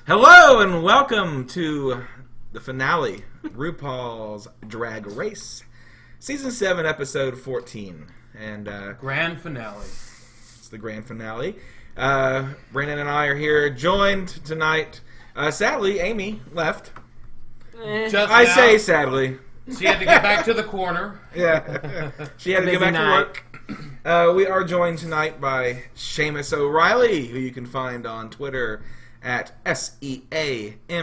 Hello and welcome to the finale, RuPaul's Drag Race, Season 7, Episode 14. And grand finale. It's the grand finale. Brandon and I are here, joined tonight. Sadly, Amy left. I say sadly. She had to get back to the corner. Yeah, she had to get back to work. We are joined tonight by Shaemus Oreilly, who you can find on Twitter at SEAMUSOREILLY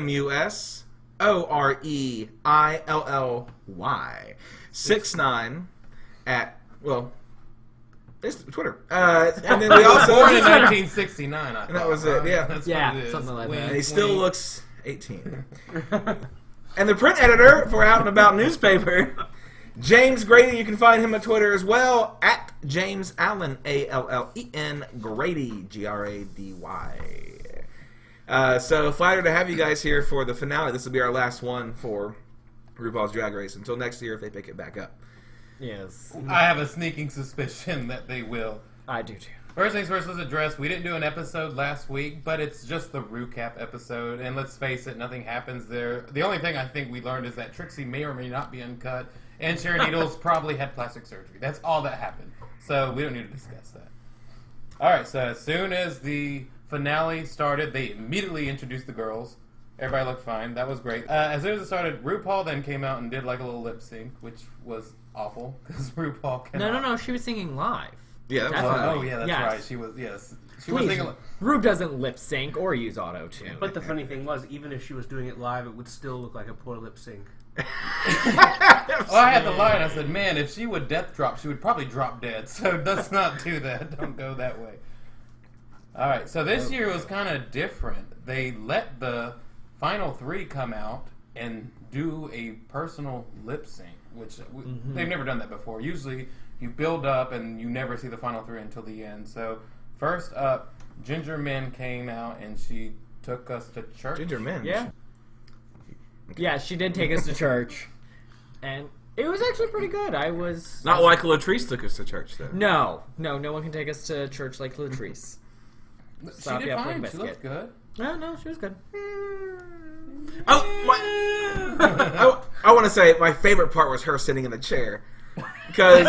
69 at, well, it's Twitter. And then we also born in 1969. And that was it. Yeah, that's yeah, what it is. something like that. and he still looks 18. And the print editor for Out and About newspaper, James Grady. You can find him on Twitter as well at James Allen ALLEN Grady GRADY. So flattered to have you guys here for the finale. This will be our last one for RuPaul's Drag Race until next year if they pick it back up. Yes. I have a sneaking suspicion that they will. I do too. First things first, let's address, we didn't do an episode last week, but it's just the recap episode, and let's face it, nothing happens there. The only thing I think we learned is that Trixie may or may not be uncut, and Sharon Needles probably had plastic surgery. That's all that happened. So we don't need to discuss that. Alright, so as soon as the finale started, they immediately introduced the girls. Everybody looked fine. That was great. As soon as it started, RuPaul then came out and did like a little lip sync, which was awful, because RuPaul cannot. No, she was singing live. Yeah, that was Definitely. Oh, yeah, that's Yes. right. She was, yes. She was Please, singing. Ru doesn't lip sync or use auto-tune. But the funny thing was, even if she was doing it live, it would still look like a poor lip sync. Well, I had the line. I said, man, if she would death drop, she would probably drop dead. So let's not do that. Don't go that way. All right. So this year was kind of different. They let the final three come out and do a personal lip sync, which they've never done that before. Usually you build up and you never see the final three until the end. So first up, Ginger Min came out and she took us to church. Ginger Min. Yeah. Yeah, she did take us to church. And it was actually pretty good. I was... Not like Latrice took us to church, though. No one can take us to church like Latrice. She did fine. She looked good. No, she was good. Oh, I want to say my favorite part was her sitting in the chair. Because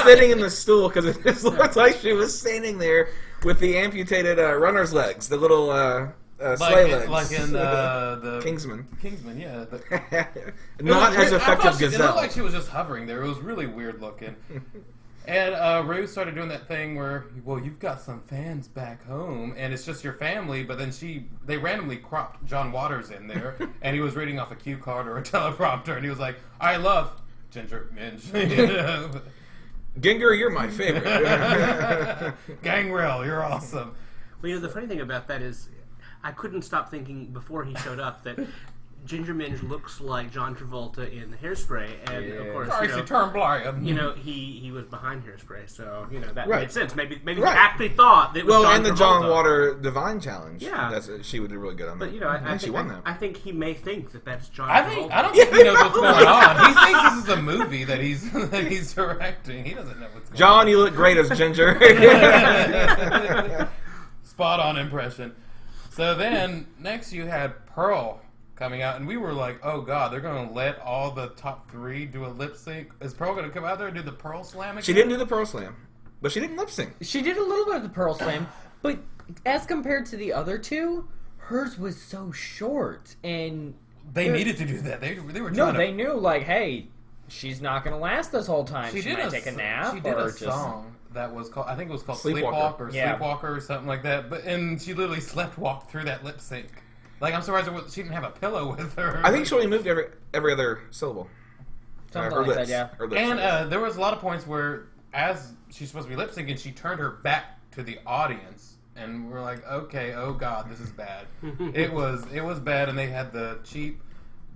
sitting in the stool, because it just looked like she was standing there with the amputated runner's legs, the little sleigh legs. Like in the Kingsman. Kingsman, yeah. Not as effective It Gazelle. looked like she was just hovering there. It was really weird looking. And Rue started doing that thing where, well, you've got some fans back home, and it's just your family, but then they randomly cropped John Waters in there, and he was reading off a cue card or a teleprompter, and he was like, I love Ginger Minge. Ginger, you're my favorite. Gangrel, you're awesome. Well, the funny thing about that is, I couldn't stop thinking before he showed up that Ginger Minge looks like John Travolta in Hairspray, and of course, he was behind Hairspray, so that made sense. Maybe they actually thought that it was John and the Travolta. John Water Divine Challenge. Yeah, she would do really good on that. But she won that. I think he may think that that's John. I don't think he knows what's going on. He thinks this is a movie that he's directing. He doesn't know what's going on. John, you look great as Ginger. Spot on impression. So then next you had Pearl coming out, and we were like, oh god, they're going to let all the top three do a lip sync. Is Pearl going to come out there and do the Pearl Slam again? She didn't do the Pearl Slam, but she didn't lip sync. She did a little bit of the Pearl Slam, but as compared to the other two, hers was so short, and they needed to do that. They were trying No, they knew, like, hey, she's not going to last this whole time. She might take a nap. She did a song that was called, I think it was called Sleepwalker. Sleepwalker or something like that. And she literally sleepwalked through that lip sync. Like, I'm surprised she didn't have a pillow with her. I think she only moved every other syllable. Something like that, yeah. And there was a lot of points where, as she's supposed to be lip syncing, she turned her back to the audience, and we're like, okay, oh god, this is bad. It was bad, and they had the cheap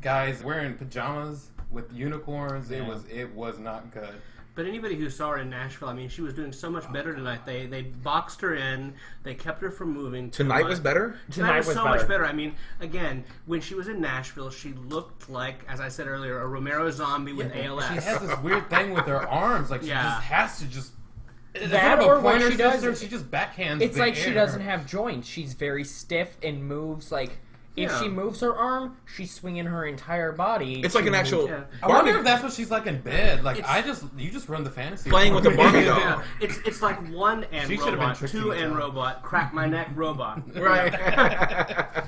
guys wearing pajamas with unicorns. Yeah. It was not good. But anybody who saw her in Nashville, I mean, she was doing so much better tonight. They boxed her in. They kept her from moving. Tonight was better? Tonight was so much better. I mean, again, when she was in Nashville, she looked like, as I said earlier, a Romero zombie with ALS. She has this weird thing with her arms. Like, she just has to just That or what she does, she just backhands. It's like air. she doesn't have joints. She's very stiff and moves like. If she moves her arm, she's swinging her entire body. It's like an actual. Yeah. I wonder if that's what she's like in bed. Like you just run the fantasy. Playing with a Barbie doll. Yeah. It's like one and robot, two and robot, crack my neck robot. Right.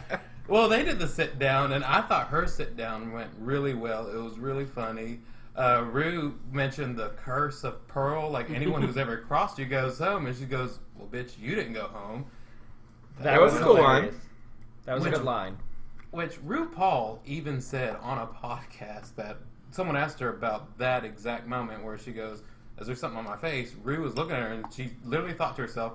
Well, they did the sit down, and I thought her sit down went really well. It was really funny. Rue mentioned the curse of Pearl. Like anyone who's ever crossed you goes home, and she goes, "Well, bitch, you didn't go home." That was a cool line. That was a good line. Which Rupaul even said on a podcast that someone asked her about that exact moment where she goes, "Is there something on my face?" Rue was looking at her and she literally thought to herself,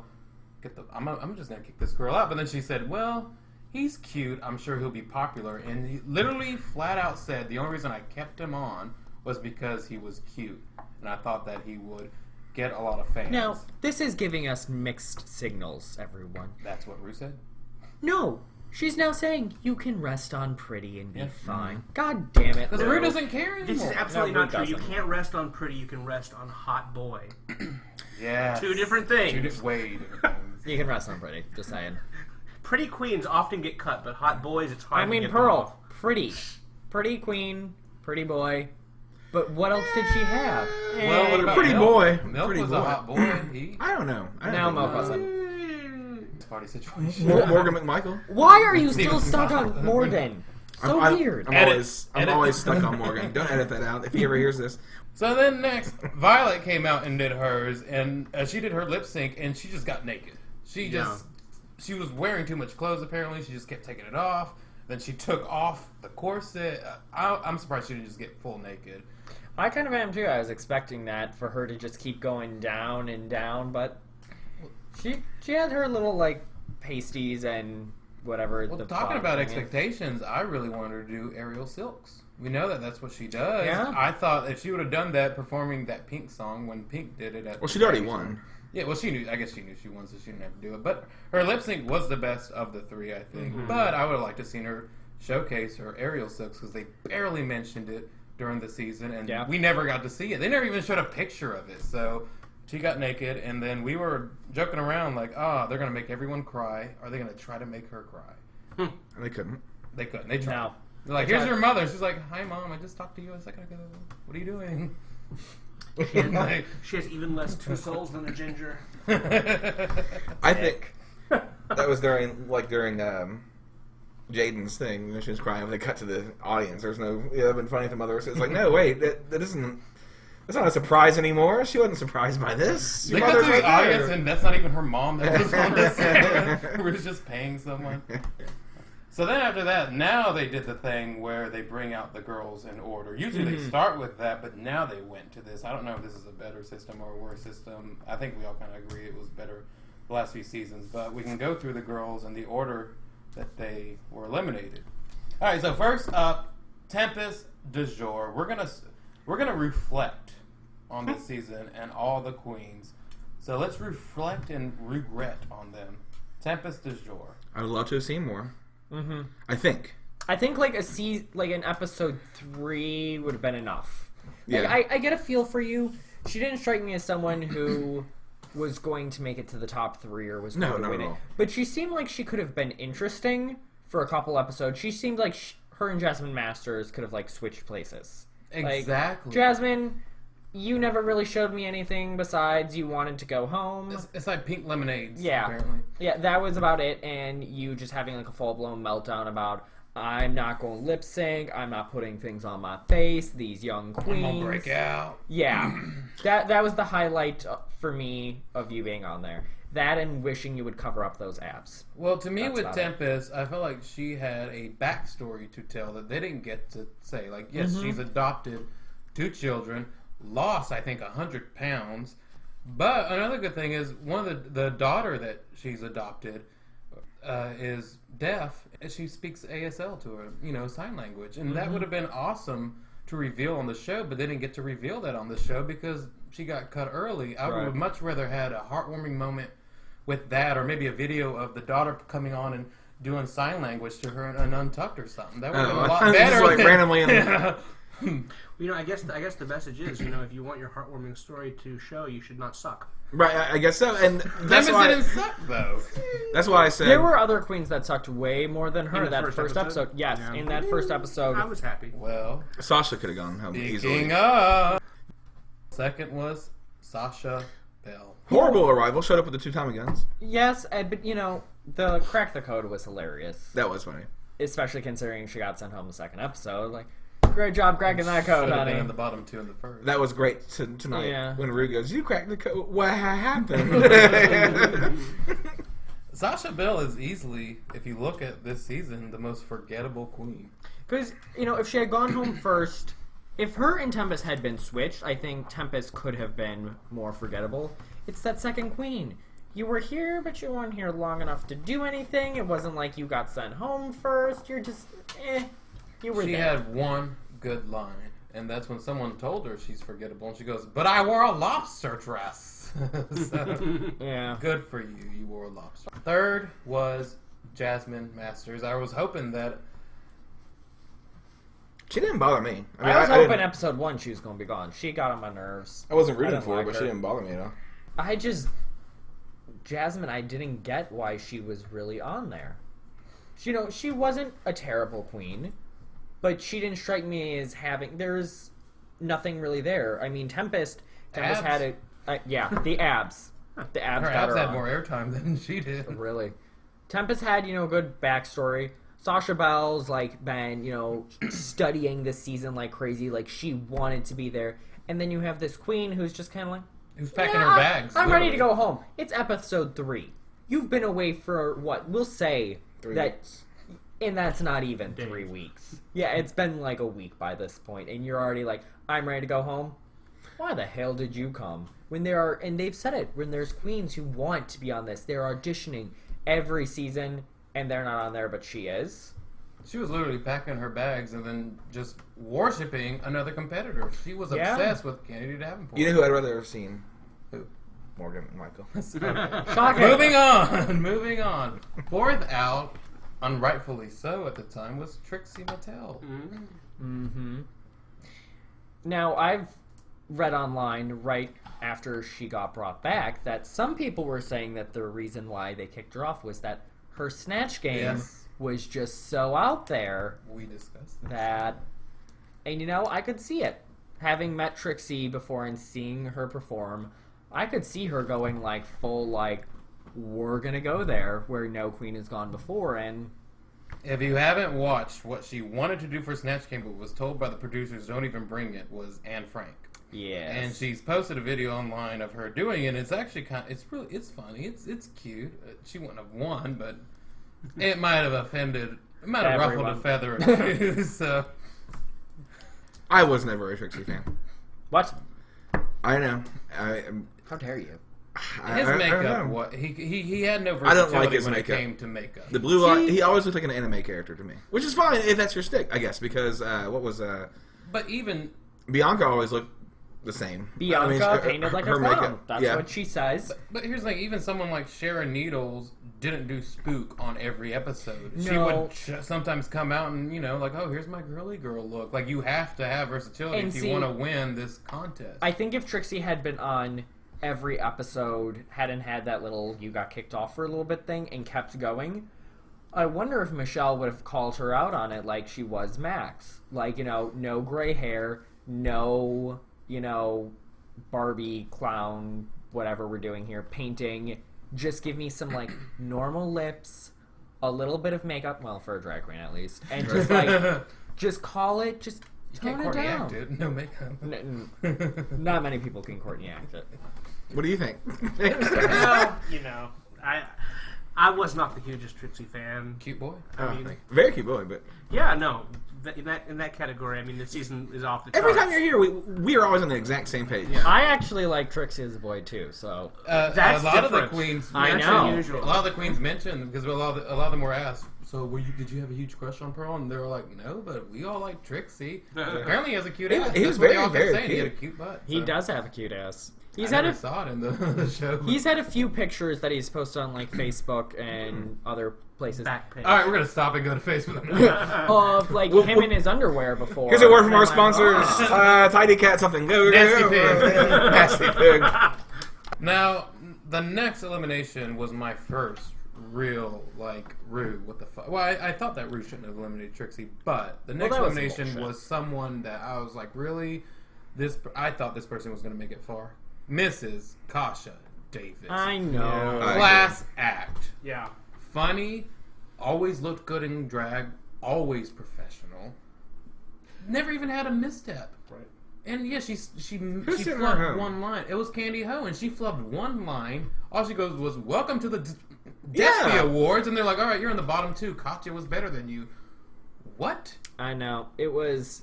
I'm just going to kick this girl out. But then she said, well, he's cute. I'm sure he'll be popular. And he literally flat out said the only reason I kept him on was because he was cute. And I thought that he would get a lot of fans. Now, this is giving us mixed signals, everyone. That's what Rue said? No. She's now saying you can rest on Pretty and be fine. God damn it. Because Rue doesn't care anymore. This is absolutely not true. You can't rest on Pretty, you can rest on Hot Boy. Yeah. Two different things. Way different things. You can rest on Pretty, just saying. Pretty queens often get cut, but hot boys, it's hard to get Pearl, them off. Pretty queen, pretty boy. But what else did she have? Well, what about Pretty Milk? boy. Milk Pretty was boy. a hot boy. I don't know. Now Milk wasn't. Party situation. Morgan McMichael. Why are you still stuck on Morgan? So weird. I'm always stuck on Morgan. Don't edit that out if he ever hears this. So then next, Violet came out and did hers, and she did her lip sync, and she just got naked. She was wearing too much clothes apparently. She just kept taking it off. Then she took off the corset. I'm surprised she didn't just get full naked. I kind of am too. I was expecting that for her to just keep going down and down, but she had her little like pasties and whatever. Well, talking about expectations, I really wanted her to do aerial silks. We know that that's what she does. Yeah. I thought if she would have done that performing that Pink song when Pink did it Well, she'd already won. Yeah, well, she knew. I guess she knew she won, so she didn't have to do it. But her lip sync was the best of the three, I think. Mm-hmm. But I would have liked to seen her showcase her aerial silks because they barely mentioned it during the season, and we never got to see it. They never even showed a picture of it. So she got naked, and then we were joking around like, they're going to make everyone cry. Are they going to try to make her cry? And they couldn't. They couldn't. They tried. No. They're like, here's your mother. She's like, hi, Mom. I just talked to you a second ago. What are you doing? She has even less two souls than a ginger. I think that was during Jaden's thing. When she was crying, when they cut to the audience. There's no, it'd been funny if the mother was like, no, wait, that isn't. That's not a surprise anymore. She wasn't surprised by this. They cut to the audience, and that's not even her mom that was on the set. We're just paying someone. So then after that, now they did the thing where they bring out the girls in order. Usually they start with that, but now they went to this. I don't know if this is a better system or a worse system. I think we all kind of agree it was better the last few seasons. But we can go through the girls in the order that they were eliminated. All right, so first up, Tempest du jour. We're gonna reflect on this season and all the queens. So let's reflect and regret on them. Tempest du jour. I would love to have seen more. Mm-hmm. I think like an episode 3 would have been enough. Like, yeah. I get a feel for you. She didn't strike me as someone who was going to make it to the top 3 or was going to win it. But she seemed like she could have been interesting for a couple episodes. She seemed like her and Jasmine Masters could have like switched places. Exactly. Like, Jasmine, you never really showed me anything besides you wanted to go home. It's like pink lemonades. Yeah. Apparently. Yeah, that was about it. And you just having like a full-blown meltdown about, I'm not going lip sync, I'm not putting things on my face, these young queens. I'm gonna break out. Yeah. that was the highlight for me of you being on there. That and wishing you would cover up those abs. Well, to me with Tempest, I felt like she had a backstory to tell that they didn't get to say. Like, yes, she's adopted 2 children, lost, I think, 100 pounds. But another good thing is one of the daughter that she's adopted is deaf, and she speaks ASL to her, sign language. And that would have been awesome to reveal on the show, but they didn't get to reveal that on the show because she got cut early. I would have much rather had a heartwarming moment with that, or maybe a video of the daughter coming on and doing sign language to her and untucked or something. That would have been a lot better. Just like randomly in I guess the message is, if you want your heartwarming story to show, you should not suck. Right, I guess so, and that's why didn't suck though. That's why I said there were other queens that sucked way more than her. In That first episode. Yes, yeah. in that first episode, I was happy. Well, Sasha could have gone home easily. speaking of, second was Sasha Bell. Horrible arrival. Showed up with the 2 Tommy guns. yes, but the crack the code was hilarious, That was funny. especially considering she got sent home the second episode. Like, great job cracking that code, Should have honey. been in the bottom 2 in the first. That was great tonight. Yeah. When Rue goes, "You cracked the code. What happened?" Sasha Bell is easily, if you look at this season, the most forgettable queen. Because, if she had gone home first, if her and Tempest had been switched, I think Tempest could have been more forgettable. It's that second queen. You were here, but you weren't here long enough to do anything. It wasn't like you got sent home first. You're just, you were She there. had one good line, and that's when someone told her she's forgettable, and she goes, "But I wore a lobster dress." So, Yeah. good for you. You wore a lobster. Third was Jasmine Masters. I was hoping that She didn't bother me. I was hoping episode 1 she was going to be gone. She got on my nerves. I wasn't rooting didn't for her, like but her. she didn't bother me at all. Jasmine, I didn't get why she was really on there. She wasn't a terrible queen, but she didn't strike me as having. There's nothing really there. I mean, Tempest Abs. had the abs. The abs her got abs her had on. more airtime than she did. Really. Tempest had, a good backstory. Sasha Bell's, been, studying this season like crazy. Like, she wanted to be there. And then you have this queen who's just kind of like, Who's packing her bags? I'm ready to literally. go home. It's episode 3. You've been away for, what, we'll say 3 that... weeks. And that's not even 3 weeks. Yeah, it's been like a week by this point, and you're already like, I'm ready to go home. Why the hell did you come? When there are, and they've said it, when there's queens who want to be on this, they're auditioning every season, and they're not on there, but she is. She was literally packing her bags and then just worshiping another competitor. She was obsessed with Kennedy Davenport. You know who I'd rather have seen? Who? Morgan and Michael. Shocking. Moving on. Fourth out, unrightfully so at the time, was Trixie Mattel. Mm-hmm. Now, I've read online right after she got brought back that some people were saying that the reason why they kicked her off was that her snatch game was just so out there. We discussed this. That, and I could see it. Having met Trixie before and seeing her perform, I could see her going full we're gonna go there where no queen has gone before. And if you haven't watched what she wanted to do for Snatch Game but was told by the producers don't even bring it, was Anne Frank. yeah, And she's posted a video online of her doing it. It's actually it's funny. It's cute. She wouldn't have won, but it might have offended. It might have ruffled a feather or two. So I was never a Trixie fan. what? I know. How dare you? his I makeup, don't know. what he had no I don't versatility like his when makeup. it came to makeup. The blue eye, he always looked like an anime character to me, which is fine if that's your stick, I guess. Because what was But even Bianca always looked the same. Bianca painted like a clown. makeup, That's yeah. what she says. But here's the thing, even someone like Sharon Needles didn't do spook on every episode. She No. would sometimes come out and, oh, here's my girly girl look. Like, you have to have versatility And if see, you want to win this contest. I think if Trixie had been on every episode, hadn't had that little you got kicked off for a little bit thing and kept going, I wonder if Michelle would have called her out on it like she was Max. Like, no gray hair, no, Barbie clown, whatever we're doing here, painting. Just give me some, normal lips, a little bit of makeup, well, for a drag queen at least, and just, just call it, just you tone can't it Courtney down. act it. No makeup. Not many people can Courtney act it. What do you think? Well, I was not the hugest Trixie fan. Cute boy. Very cute boy, but Yeah, no. In that category, the season is off the charts. every time you're here, we are always on the exact same page. Yeah. I actually like Trixie as a boy too, so That's a lot of the different. queens. I mentioned- know. Unusual. A lot of the queens mentioned because a lot of them were asked. So did you have a huge crush on Pearl? And they were like, no, but we all like Trixie. Apparently, he has a cute He ass. was That's what they very, all kept very saying. He had a cute. cute butt. he so. does have a cute ass. He's I had never a saw it in the show. he's had a few pictures that he's posted on Facebook and other places. All right, we're gonna stop and go to Facebook. Of like him in his underwear before. Here's a word from our sponsors. Tidy Cat something. Go, Nasty Pig. Nasty Pig. Now, the next elimination was my first real, Rue, what the fuck? Well, I thought that Rue shouldn't have eliminated Trixie, but the next elimination was someone that I was like, really? I thought this person was going to make it far. Mrs. Kasha Davis. I know. Class act. Yeah. Funny, always looked good in drag, always professional. Never even had a misstep. Right. And yeah, she flubbed one line. It was Candy Ho, and she flubbed one line. All she goes was, "Welcome to the Destiny Awards," and they're like, "All right, you're in the bottom two. Katya was better than you." What? I know. It was.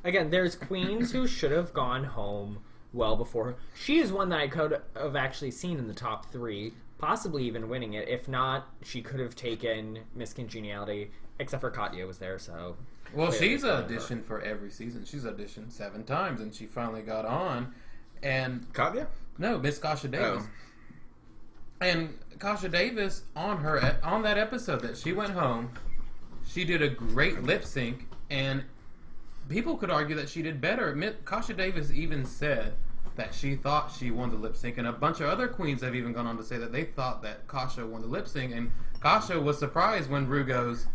Again, there's queens who should have gone home well before her. She is one that I could have actually seen in the top 3, possibly even winning it. If not, she could have taken Miss Congeniality, except for Katya was there, so. Well, she's auditioned for every season. She's auditioned 7 times, and she finally got on. And Katya? No, Miss Kasha Davis. Oh. And Kasha Davis on that episode that she went home, she did a great lip sync, and people could argue that she did better. Kasha Davis even said that she thought she won the lip sync, and a bunch of other queens have even gone on to say that they thought that Kasha won the lip sync, and Kasha was surprised when Rue goes,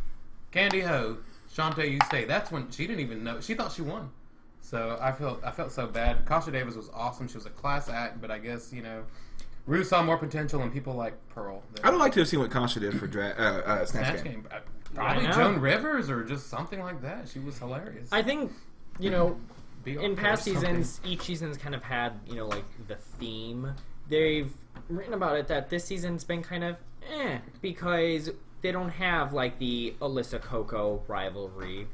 "Candy Ho, Shantae, you stay." That's when she didn't even know. She thought she won. So I felt so bad. Kasha Davis was awesome. She was a class act, but I guess, Rue saw more potential in people like Pearl. I'd like to have seen what Kasha did for Snatch Game. Probably Joan Rivers or just something like that. She was hilarious. I think, in past seasons, each season's kind of had, the theme. They've written about it that this season's been kind of because they don't have, the Alyssa Coco rivalry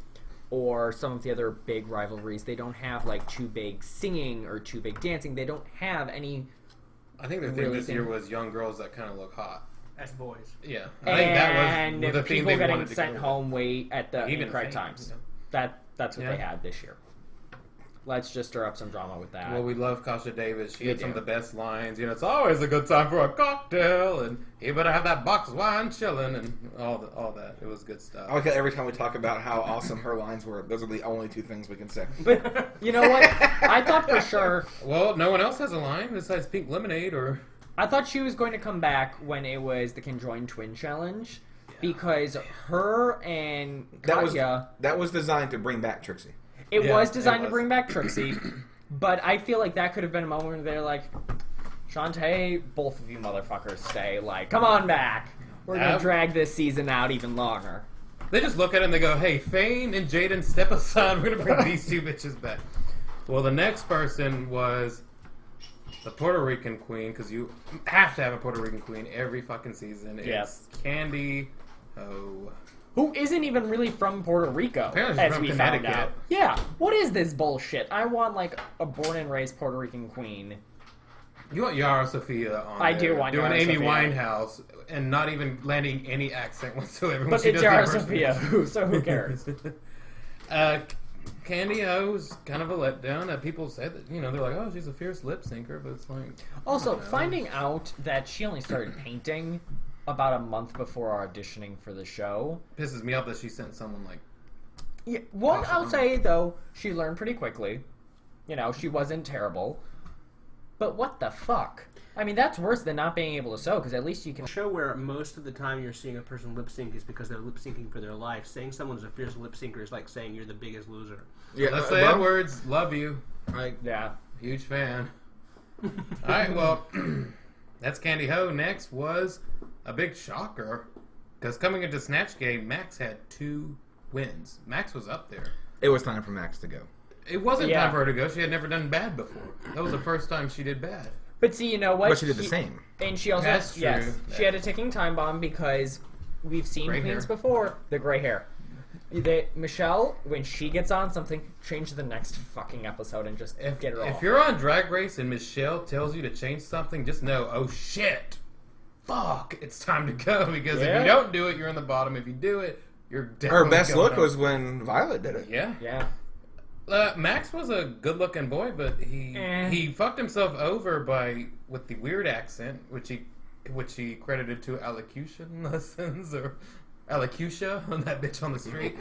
or some of the other big rivalries. They don't have, too big singing or too big dancing. They don't have any... I think the theme this year was young girls that kind of look hot. As boys. Yeah. I think that was the theme people they wanted getting to sent go home late at the incorrect times. Yeah. That's what they had this year. Let's just stir up some drama with that. Well, we love Kasha Davis. She had some of the best lines. It's always a good time for a cocktail, and you better have that box wine chilling, and all that. It was good stuff. I like every time we talk about how awesome her lines were, those are the only 2 things we can say. But you know what? I thought for sure... Well, no one else has a line besides Pink Lemonade or... I thought she was going to come back when it was the Conjoined Twin Challenge, because her and Katya... That was designed to bring back Trixie. It was designed to bring back Trixie, but I feel like that could have been a moment where they're like, Shantae, both of you motherfuckers stay. Come on back. We're going to drag this season out even longer. They just look at it and they go, hey, Fane and Jaden, step aside. We're going to bring these 2 bitches back. Well, the next person was the Puerto Rican queen, because you have to have a Puerto Rican queen every fucking season. Yes. It's Candy Ho. Who isn't even really from Puerto Rico, apparently as from we Connecticut. found out. Yeah, what is this bullshit? I want, a born and raised Puerto Rican queen. You want Yara Sofia on I there, do want doing Yara Amy Sofia. Winehouse and not even landing any accent whatsoever. But it's Yara Sofia, so who cares? Candy Ho was kind of a letdown. People said that, they're like, oh, she's a fierce lip syncer, but it's like... Also, finding out that she only started painting about a month before auditioning for the show pisses me off that she sent someone I'll say, though, she learned pretty quickly. She wasn't terrible. But what the fuck? I mean, that's worse than not being able to sew, because at least you can... A show where most of the time you're seeing a person lip sync is because they're lip syncing for their life. Saying someone's a fierce lip syncer is like saying you're the biggest loser. Yeah, let's say Edwards, love you. Yeah. Huge fan. Alright, well, that's Candy Ho. Next was a big shocker, because coming into Snatch Game, Max had 2 wins. Max was up there. It was time for Max to go. It wasn't time for her to go. She had never done bad before. That was the first time she did bad. But see, you know what? But she did the same. And she also, That's true. she had a ticking time bomb, because we've seen Gray queens hair. before. The gray hair. Michelle, when she gets on something, change the next fucking episode and just get her off. If you're on Drag Race and Michelle tells you to change something, just know, oh shit, fuck, it's time to go. Because if you don't do it, you're in the bottom. If you do it, you're definitely Her best look up. was when Violet did it. Yeah. Yeah. Max was a good-looking boy, but he fucked himself over with the weird accent, which he which he credited to elocution lessons or elocutia on that bitch on the street,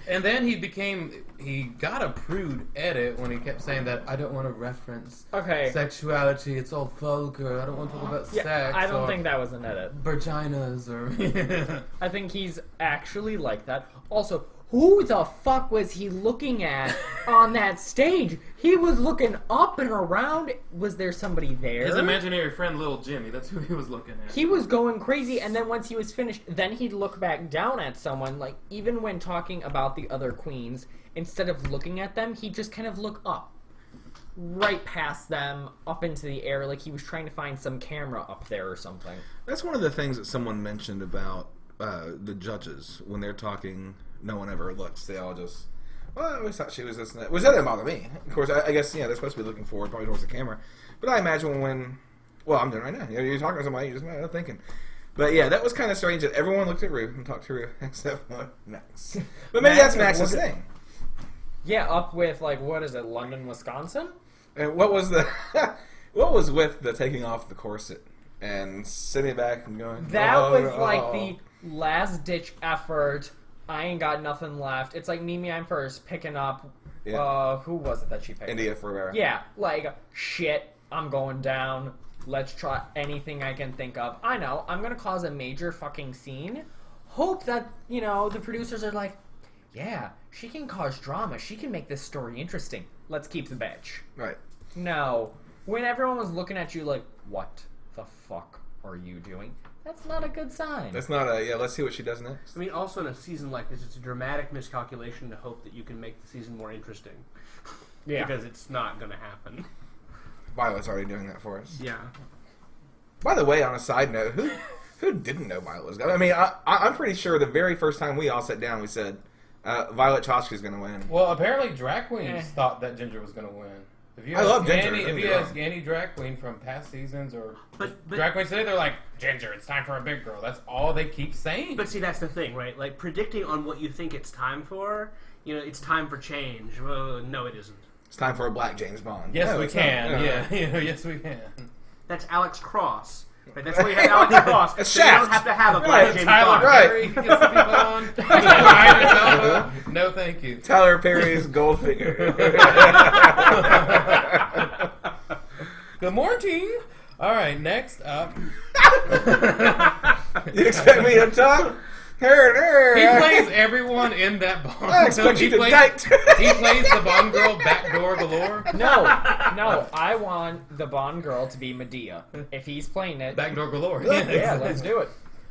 and then he got a prude edit when he kept saying that I don't want to reference sexuality. It's all vulgar. I don't want to talk about sex. I don't think that was an edit. Vaginas or. I think he's actually like that. Also, who the fuck was he looking at on that stage? He was looking up and around. Was there somebody there? His imaginary friend, Little Jimmy. That's who he was looking at. He was going crazy, and then once he was finished, then he'd look back down at someone. Like, even when talking about the other queens, instead of looking at them, he'd just kind of look up. Right past them, up into the air, like he was trying to find some camera up there or something. That's one of the things that someone mentioned about the judges when they're talking. No one ever looks. They all just, well, I always thought she was this and that. Which that didn't bother me. Of course, I guess, they're supposed to be looking forward, probably towards the camera. But I imagine well, I'm doing it right now. You're talking to somebody, you're just thinking. But yeah, that was kind of strange that everyone looked at Rue and talked to Rue, except Max. But maybe that's Max's thing. Yeah, up with, what is it, London, Wisconsin? And what was with the taking off the corset and sitting back and going, that was the last-ditch effort. I ain't got nothing left. It's like Mimi I'm First picking up, who was it that she picked? India Ferrera. Yeah, shit, I'm going down. Let's try anything I can think of. I know, I'm going to cause a major fucking scene. Hope that, the producers are like, yeah, she can cause drama. She can make this story interesting. Let's keep the bitch. Right. No. When everyone was looking at you like, what the fuck are you doing? That's not a good sign. That's not let's see what she does next. I mean, also in a season like this, it's a dramatic miscalculation to hope that you can make the season more interesting. Yeah. Because it's not going to happen. Violet's already doing that for us. Yeah. By the way, on a side note, who didn't know Violet was going to... I mean, I'm pretty sure the very first time we all sat down, we said, Violet Chachki's going to win. Well, apparently drag queens thought that Ginger was going to win. I love Ginger. If you ask any drag queen from past seasons or drag queens today, they're like, Ginger, it's time for a big girl. That's all they keep saying. But see, that's the thing, right? Like, predicting on what you think it's time for, it's time for change. Well, no, it isn't. It's time for a black James Bond. Yes, we can. Yes, we can. That's Alex Cross. Right? That's why you have Alex Cross. That's so you don't have to have a black James Bond. Perry gets the people on. No, thank you. Tyler Perry's Goldfinger. Good morning. All right, next up. You expect me to talk? He plays everyone in that Bond. I expect you to date. He plays the Bond girl backdoor galore. No, I want the Bond girl to be Medea. If he's playing it, backdoor galore. Yeah, let's do it.